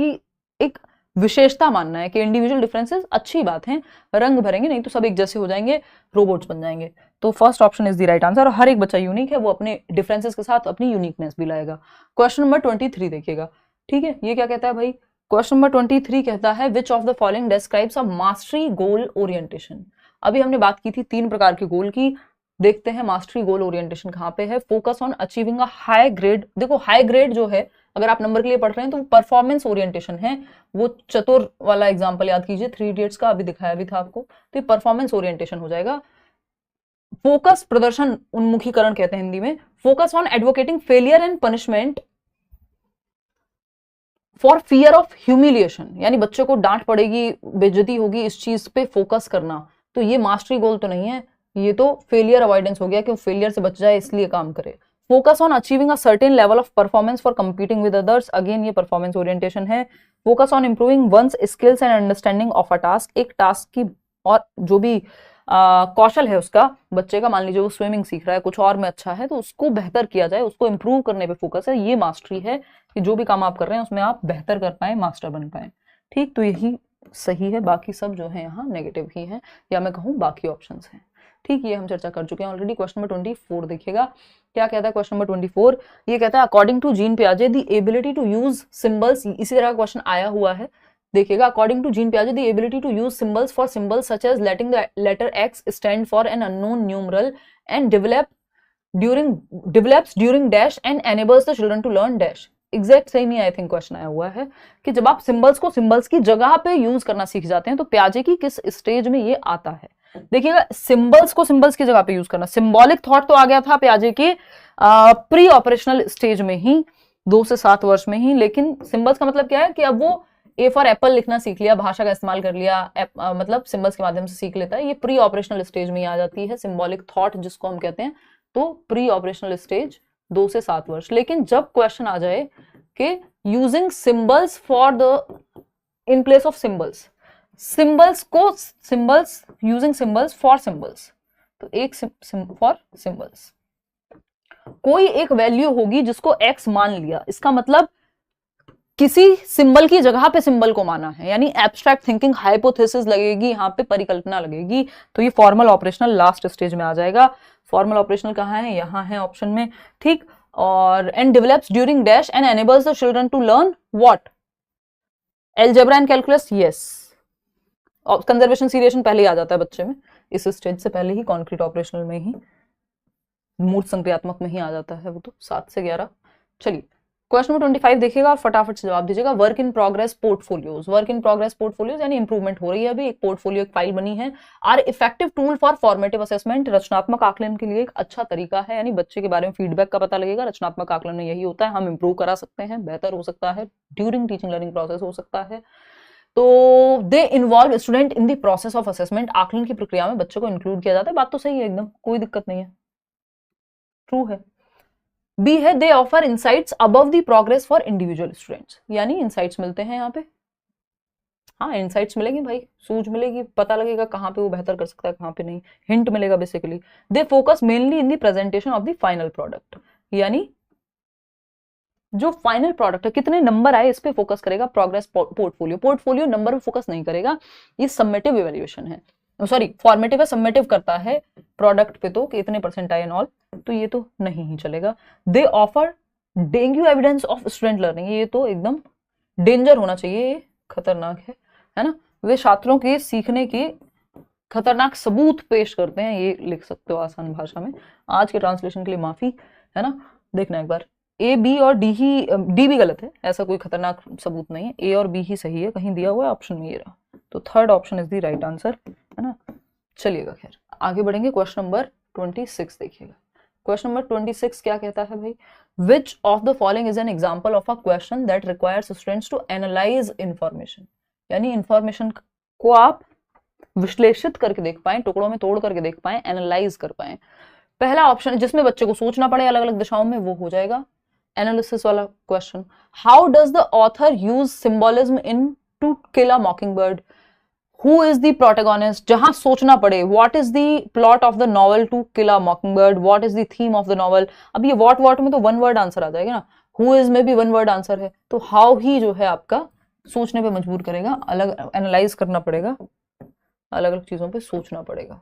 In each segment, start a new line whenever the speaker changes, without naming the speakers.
की एक विशेषता मानना है कि इंडिविजुअल डिफरेंसेस अच्छी बात है, रंग भरेंगे, नहीं तो सब एक जैसे हो जाएंगे, रोबोट्स बन जाएंगे। तो first option is the right answer. और हर एक बच्चा यूनिक है, वो अपने डिफरेंसेस के साथ अपनी यूनिकनेस भी लाएगा। क्वेश्चन नंबर 23 देखिएगा, ठीक है, ये क्या कहता है भाई? क्वेश्चन नंबर 23 कहता है विच of the following describes a mastery goal orientation. अभी हमने बात की थी 3 प्रकार के गोल की, देखते हैं मास्टरी गोल ओरिएंटेशन कहाँ पे है। Focus on achieving a high grade, देखो हाई ग्रेड जो है अगर आप नंबर के लिए पढ़ रहे हैं तो परफॉर्मेंस ओरिएंटेशन है, वो चतुर वाला एग्जांपल याद कीजिए, 3 इडियट्स का, अभी दिखाया भी था आपको, तो ये परफॉर्मेंस ओरिएंटेशन हो जाएगा। फोकस प्रदर्शन उन्मुखीकरण कहते हैं हिंदी में। Focus on advocating failure and punishment for fear of humiliation, यानी बच्चे को डांट पड़ेगी, बेइज्जती होगी, इस चीज पे फोकस करना, तो ये मास्टरी गोल तो नहीं है, ये तो फेलियर अवॉइडेंस हो गया कि वो फेलियर से बच जाए इसलिए काम करे। Focus on achieving a certain level of performance for competing with others, again ये परफॉर्मेंस ओरिएंटेशन है। Focus on improving ones skills and understanding of a task, एक टास्क की और जो भी कौशल है उसका बच्चे का, मान लीजिए वो स्विमिंग सीख रहा है, कुछ और में अच्छा है, तो उसको बेहतर किया जाए, उसको इंप्रूव करने पे फोकस है, ये मास्टरी है कि जो भी काम आप कर रहे हैं उसमें आप बेहतर कर पाए, मास्टर बन पाए। ठीक, तो यही सही है, बाकी सब जो है यहाँ नेगेटिव ही है, या मैं कहूँ बाकी ऑप्शंस हैं। ठीक, ये हम चर्चा कर चुके हैं ऑलरेडी। क्वेश्चन नंबर 24 देखिएगा, क्या कहता है क्वेश्चन नंबर 24? ये कहता है अकॉर्डिंग टू जीन पियाजे the ability to use symbols, इसी तरह का क्वेश्चन आया हुआ है, देखिएगा। अकॉर्डिंग टू जीन पियाजे the ability to use symbols for symbols such as letting the letter X stand for an unknown numeral and develops during dash and enables the children to learn dash। Exact same he I think question आया हुआ है कि जब आप symbols को symbols की जगह पे यूज करना सीख जाते हैं तो पियाजे की किस स्टेज में ये आता है। देखिएगा, सिंबल्स को सिंबल्स की जगह पे यूज करना, सिंबॉलिक थॉट तो आ गया था पियाजे के प्री ऑपरेशनल स्टेज में ही, 2 से 7 वर्ष में ही, लेकिन सिंबल्स का मतलब क्या है कि अब वो ए फॉर एप्पल लिखना सीख लिया, भाषा का इस्तेमाल कर लिया, मतलब सिंबल्स के माध्यम से सीख लेता है, ये प्री ऑपरेशनल स्टेज में ही आ जाती है सिंबॉलिक थॉट जिसको हम कहते हैं, तो प्री ऑपरेशनल स्टेज 2 से 7 वर्ष। लेकिन जब क्वेश्चन आ जाए कि using symbols for the in place of symbols, symbols को symbols using symbols for symbols, तो एक फॉर सिंबल्स कोई एक वैल्यू होगी जिसको एक्स मान लिया, इसका मतलब किसी सिंबल की जगह पे सिंबल को माना है, यानी एब्स्ट्रैक्ट थिंकिंग हाइपोथेसिस लगेगी, यहाँ पे परिकल्पना लगेगी, तो ये फॉर्मल ऑपरेशनल लास्ट स्टेज में आ जाएगा। फॉर्मल ऑपरेशनल कहाँ है? यहाँ है ऑप्शन में। ठीक, और and develops during dash and enables the children to learn what? Algebra and calculus, yes. Conservation seriation पहले ही आ जाता है बच्चे में, इस स्टेज से पहले ही, कॉन्क्रीट ऑपरेशनल में ही, मूर्त संक्रियात्मक में ही आ जाता है वो तो, 7 से 11। चलिए क्वेश्चन नंबर 25 देखिएगा और फटाफट से जवाब दीजिएगा। Work in progress portfolios, work in progress portfolios यानी इंप्रूवमेंट हो रही है अभी, एक पोर्टफोलियो एक फाइल बनी है। Are effective tool for formative assessment, रचनात्मक आकलन के लिए एक अच्छा तरीका है, यानी बच्चे के बारे में फीडबैक का पता लगेगा। रचनात्मक आकलन में यही होता है, हम इंप्रूव करा सकते हैं, बेहतर हो सकता है, ड्यूरिंग टीचिंग लर्निंग प्रोसेस हो सकता है। तो they involve student in the process of assessment, आकलन की प्रक्रिया में बच्चे को इंक्लूड किया जाता है। बात तो सही है एकदम, कोई दिक्कत नहीं है, ट्रू है। बी है दे offer insights above the progress for individual students, यानी इनसाइट्स मिलते हैं यहाँ पे, हाँ इनसाइट्स मिलेगी भाई, सूझ मिलेगी, पता लगेगा कहाँ पे वो बेहतर कर सकता है, कहाँ पे नहीं, हिंट मिलेगा basically. They focus mainly in the presentation of the final product, यानी जो फाइनल प्रोडक्ट है कितने नंबर आए इस पे फोकस करेगा। प्रोग्रेस पोर्टफोलियो, पोर्टफोलियो नंबर पे फोकस नहीं करेगा, ये सबमेटिव इवैल्यूएशन है, सॉरी फॉर्मेटिव है, सबमेटिव करता है प्रोडक्ट पे तो कि इतने परसेंट आए एंड ऑल, तो ये तो नहीं ही चलेगा। दे offer dengue evidence of student learning, ये तो एकदम डेंजर होना चाहिए, ये खतरनाक है ना। वे छात्रों के सीखने के खतरनाक सबूत पेश करते हैं, ये लिख सकते हो आसान भाषा में। आज के ट्रांसलेशन के लिए माफी, है ना, देखना एक बार। ए बी और डी ही, डी भी गलत है, ऐसा कोई खतरनाक सबूत नहीं है, ए और बी ही सही है, कहीं दिया हुआ है ऑप्शन में ये रहा, तो third option is the right answer, है ना। चलिएगा खैर आगे बढ़ेंगे, क्वेश्चन नंबर 26 देखिएगा। क्वेश्चन नंबर 26 क्या कहता है भाई? Which of the following is an example of a question that requires students to analyze information, यानी इंफॉर्मेशन को आप विश्लेषित करके देख पाए, टुकड़ों में तोड़ करके देख पाए, एनालाइज कर पाए। पहला ऑप्शन जिसमें बच्चे को सोचना पड़े अलग अलग दिशाओं में, वो हो जाएगा एनालिसिस वाला question. How does the author use symbolism in to kill a mockingbird? Who is the protagonist, जहां सोचना पड़े, what is the plot of the novel to kill a mockingbird, what is the theme of the novel. अब ये what में तो 1 word answer आ जाएगा ना, who is में भी 1 वर्ड आंसर है, तो हाउ ही जो है आपका सोचने पे मजबूर करेगा, अलग एनालाइज करना पड़ेगा, अलग अलग चीजों पे सोचना पड़ेगा।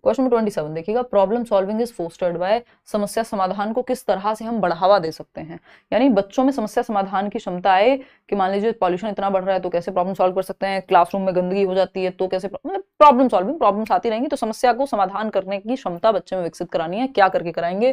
क्वेश्चन नंबर 27 देखिएगा, problem solving is fostered by, समस्या समाधान को किस तरह से हम बढ़ावा दे सकते हैं। यानी बच्चों में समस्या समाधान की क्षमता आए कि मान लीजिए पॉल्यूशन इतना बढ़ रहा है तो कैसे प्रॉब्लम सॉल्व कर सकते हैं, क्लासरूम में गंदगी हो जाती है तो कैसे, मतलब प्रॉब्लम सॉल्विंग, प्रॉब्लम्स आती रहेंगी तो समस्या को समाधान करने की क्षमता बच्चे में विकसित करानी है। क्या करके कराएंगे?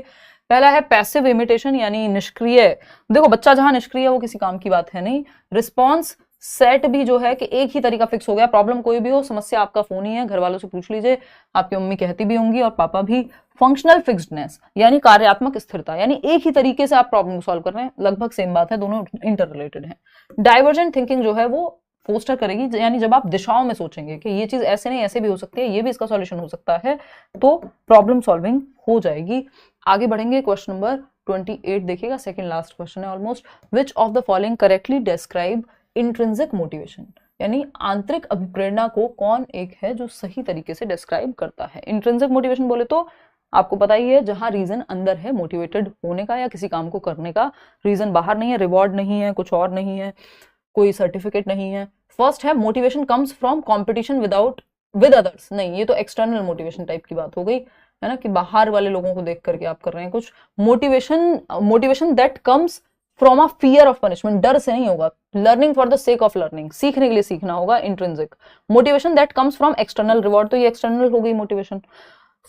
पहला है पैसिव इमिटेशन, यानी निष्क्रिय। देखो बच्चा जहां निष्क्रिय है वो किसी काम की बात है नहीं। रिस्पॉन्स सेट भी जो है कि एक ही तरीका फिक्स हो गया, प्रॉब्लम कोई भी हो, समस्या आपका फोन ही है, घर वालों से पूछ लीजिए, आपकी मम्मी कहती भी होंगी और पापा भी। फंक्शनल फिक्स्डनेस यानी कार्यात्मक स्थिरता, यानी एक ही तरीके से आप प्रॉब्लम सॉल्व कर रहे हैं, लगभग सेम बात है, दोनों इंटर रिलेटेड है। डाइवर्जेंट थिंकिंग जो है वो फोस्टर करेगी, यानी जब आप दिशाओं में सोचेंगे कि ये चीज ऐसे नहीं ऐसे भी हो सकती है, ये भी इसका सॉल्यूशन हो सकता है, तो प्रॉब्लम सॉल्विंग हो जाएगी। आगे बढ़ेंगे, क्वेश्चन नंबर 28 देखिएगा, सेकंड लास्ट क्वेश्चन है almost. Which of the following correctly describe intrinsic motivation, यानी आंतरिक अभिप्रेरणा को कौन एक है जो सही तरीके से डिस्क्राइब करता है। इंट्रिंसिक मोटिवेशन बोले तो आपको पता ही है, जहां रीजन अंदर है मोटिवेटेड होने का या किसी काम को करने का, रीजन बाहर नहीं है, रिवॉर्ड नहीं है, कुछ और नहीं है, कोई सर्टिफिकेट नहीं है। फर्स्ट है motivation comes from competition with others, नहीं ये तो एक्सटर्नल मोटिवेशन टाइप की बात हो गई, है ना, कि बाहर वाले लोगों को देख करके आप कर रहे हैं कुछ। Motivation that comes from a fear of punishment, डर से नहीं होगा, learning for the sake of learning, सीखने के लिए सीखना होगा, intrinsic. Motivation that comes from external reward, तो ये एक्सटर्नल हो गई मोटिवेशन।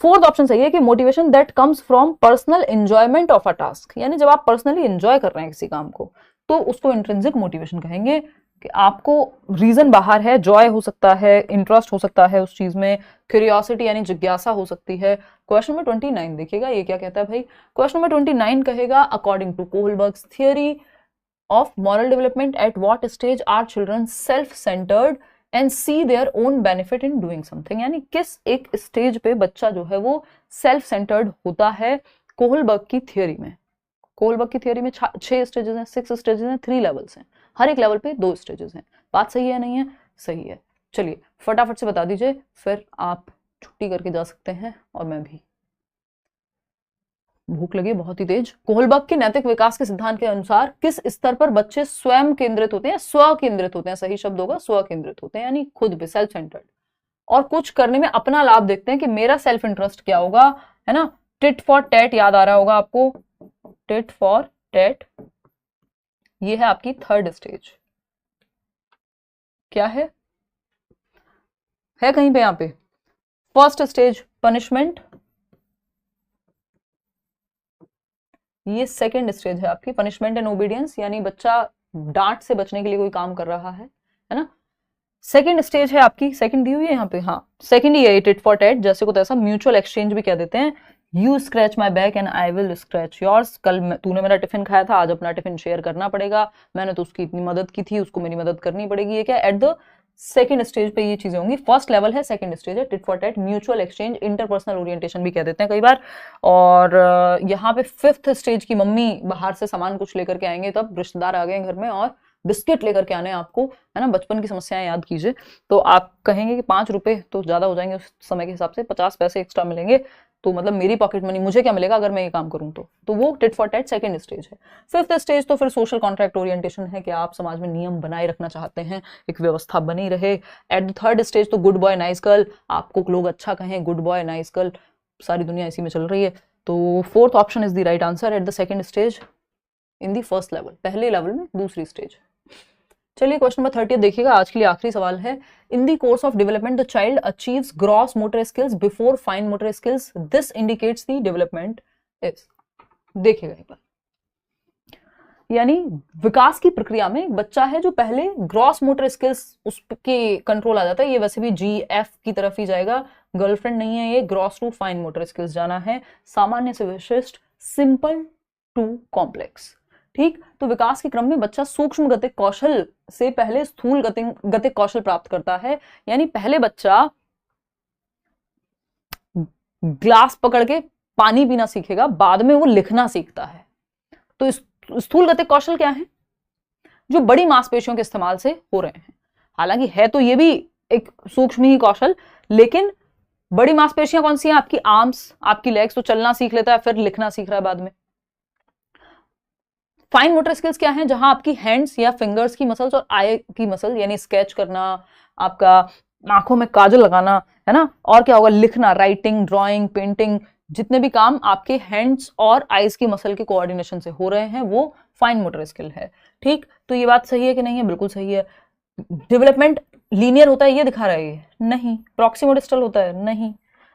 फोर्थ ऑप्शन सही है कि motivation that comes from personal enjoyment of a task, यानी जब आप पर्सनली एंजॉय कर रहे हैं किसी काम को तो उसको इंट्रिंसिक मोटिवेशन कहेंगे, कि आपको रीजन बाहर है, जॉय हो सकता है, इंटरेस्ट हो सकता है उस चीज में, क्यूरियोसिटी यानी जिज्ञासा हो सकती है। क्वेश्चन नंबर 29 देखिएगा, ये क्या कहता है भाई। क्वेश्चन नंबर 29 कहेगा, according to Kohlberg's theory of moral development at what stage are children self centred and see their own benefit in doing something, यानी किस एक स्टेज पे बच्चा जो है वो सेल्फ सेंटर्ड होता है कोहलबर्ग की थियरी में। कोहलबर्ग की थियरी में 6 स्टेजेस हैं, 6 स्टेजेस हैं, 3 लेवल्स हैं, हर एक लेवल पे 2 स्टेजेस हैं। बात सही है नहीं है? सही है। चलिए फटाफट से बता दीजिए, फिर आप छुट्टी करके जा सकते हैं और मैं भी, भूख लगी बहुत ही तेज। कोहलबर्ग के नैतिक विकास के सिद्धांत के अनुसार किस स्तर पर बच्चे स्वयं केंद्रित होते हैं, स्व केंद्रित होते हैं, सही शब्द होगा स्व केंद्रित होते हैं, यानी खुद पे सेल्फ सेंटर्ड, और कुछ करने में अपना लाभ देखते हैं कि मेरा सेल्फ इंटरेस्ट क्या होगा, है ना। टिट फॉर टैट याद आ रहा होगा आपको, टिट फॉर टैट, ये है आपकी थर्ड स्टेज। क्या है कहीं पे, यहां पे फर्स्ट स्टेज पनिशमेंट, ये सेकंड स्टेज है आपकी पनिशमेंट एंड ओबीडियंस, यानी बच्चा डांट से बचने के लिए कोई काम कर रहा है ना। सेकंड स्टेज है आपकी, सेकंड दी हुई है यहाँ पे, हाँ सेकंड ही है, टिट फॉर टैट, जैसे को तैसा, म्यूचुअल एक्सचेंज भी कह देते हैं। You scratch my back and I will scratch yours, कल तूने मेरा टिफिन खाया था, आज अपना टिफिन शेयर करना पड़ेगा, मैंने तो उसकी इतनी मदद की थी, उसको मेरी मदद करनी पड़ेगी। ये क्या, एट द सेकंड स्टेज पे ये चीजें होंगी। फर्स्ट लेवल है, सेकंड स्टेज है, tit for tat, mutual exchange, interpersonal orientation भी कह देते हैं कई बार। और यहाँ पे फिफ्थ स्टेज की मम्मी बाहर से सामान कुछ लेकर के आएंगे, तब रिश्तेदार आ गए घर में और बिस्किट लेकर के आने आपको, है ना, बचपन की समस्याएं याद कीजिए, तो आप कहेंगे कि 5 रुपए तो ज्यादा हो जाएंगे उस समय के हिसाब से, 50 पैसे एक्स्ट्रा मिलेंगे, तो मतलब मेरी पॉकेट मनी, मुझे क्या मिलेगा अगर मैं ये काम करूं तो वो tit for tat second stage है। फिफ्थ स्टेज तो फिर सोशल कॉन्ट्रैक्ट ओरिएंटेशन है कि आप समाज में नियम बनाए रखना चाहते हैं, एक व्यवस्था बनी रहे। एट द थर्ड स्टेज तो गुड बॉय नाइस गर्ल, आपको लोग अच्छा कहें, गुड बॉय नाइस गर्ल, सारी दुनिया इसी में चल रही है, तो fourth option is the right answer, at the second stage in the first level, पहले लेवल में दूसरी स्टेज। चलिए क्वेश्चन नंबर 30 देखिएगा, आज के लिए आखिरी सवाल है। In the course of development the child achieves gross motor skills before fine motor skills, this indicates the development is. देखिएगा एक बार, यानी विकास की प्रक्रिया में एक बच्चा है जो पहले ग्रॉस मोटर स्किल्स उसके कंट्रोल आ जाता है, ये वैसे भी GF की तरफ ही जाएगा, गर्लफ्रेंड नहीं है ये, gross to fine motor skills जाना है, सामान्य से विशिष्ट, सिंपल टू कॉम्प्लेक्स। ठीक, तो विकास के क्रम में बच्चा सूक्ष्म गतिक कौशल से पहले स्थूल गतिक कौशल प्राप्त करता है, यानी पहले बच्चा ग्लास पकड़ के पानी पीना सीखेगा, बाद में वो लिखना सीखता है। तो स्थूल गतिक कौशल क्या है, जो बड़ी मांसपेशियों के इस्तेमाल से हो रहे हैं, हालांकि है तो ये भी एक सूक्ष्म ही कौशल, लेकिन बड़ी मांसपेशियां कौन सी हैं, आपकी आर्म्स, आपकी लेग्स, तो चलना सीख लेता है, फिर लिखना सीख रहा है बाद में। फाइन मोटर स्किल्स क्या हैं? जहां आपकी हैंड्स या फिंगर्स की मसल्स और आई की मसल, यानी स्केच करना, आपका आंखों में काजल लगाना, है ना, और क्या होगा, लिखना, राइटिंग, ड्राइंग, पेंटिंग, जितने भी काम आपके हैंड्स और आईज की मसल के कोऑर्डिनेशन से हो रहे हैं वो फाइन मोटर स्किल है। ठीक, तो ये बात सही है कि नहीं है? बिल्कुल सही है। डेवलपमेंट लीनियर होता है ये दिखा रहा है ये? नहीं। प्रॉक्सिमो डिस्टल होता है? नहीं।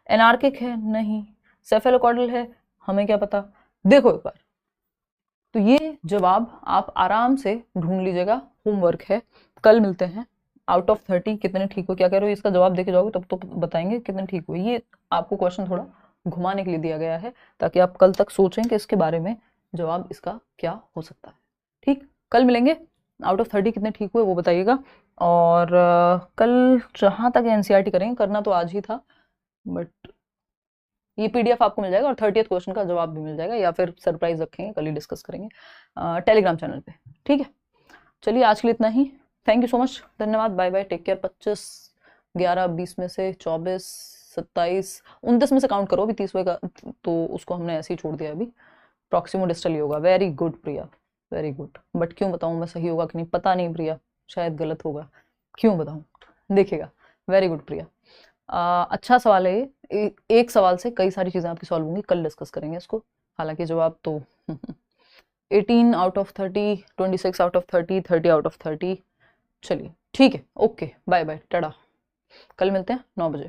एनार्किक है? नहीं। सेफेलोकॉर्डल है? हमें क्या पता। देखो एक बार, तो ये जवाब आप आराम से ढूंढ लीजिएगा, होमवर्क है। कल मिलते हैं। आउट ऑफ 30 कितने ठीक हो, क्या कह रहे हो, इसका जवाब देके जाओगे तब तो बताएंगे कितने ठीक हुए। ये आपको क्वेश्चन थोड़ा घुमाने के लिए दिया गया है ताकि आप कल तक सोचें कि इसके बारे में जवाब इसका क्या हो सकता है। ठीक, कल मिलेंगे। आउट ऑफ 30 कितने ठीक हुए वो बताइएगा। और कल जहाँ तक एनसीईआरटी करेंगे, करना तो आज ही था, बट ये पीडीएफ आपको मिल जाएगा और 30th क्वेश्चन का जवाब भी मिल जाएगा, या फिर सरप्राइज रखेंगे, कल ही डिस्कस करेंगे टेलीग्राम चैनल पे। ठीक है, चलिए आज के लिए इतना ही। थैंक यू सो मच, धन्यवाद, बाय बाय, टेक केयर। 25, 11, 20 में से 24, 27, 29 में से काउंट करो, अभी 30वें का तो उसको हमने ऐसे ही छोड़ दिया अभी। प्रॉक्सिमो डिस्टल ही होगा। Very good Priya, very good. But क्यों बताऊं मैं, सही होगा कि नहीं पता नहीं प्रिया, शायद गलत होगा, क्यों बताऊं, देखिएगा। वेरी गुड प्रिया। अच्छा सवाल है ये। एक सवाल से कई सारी चीजें आपकी सॉल्व होंगी, कल डिस्कस करेंगे इसको। हालांकि जवाब तो 18 out of 30, 26 out of 30, 30 out of 30। चलिए ठीक है, ओके, बाय बाय, टाटा। कल मिलते हैं 9 बजे।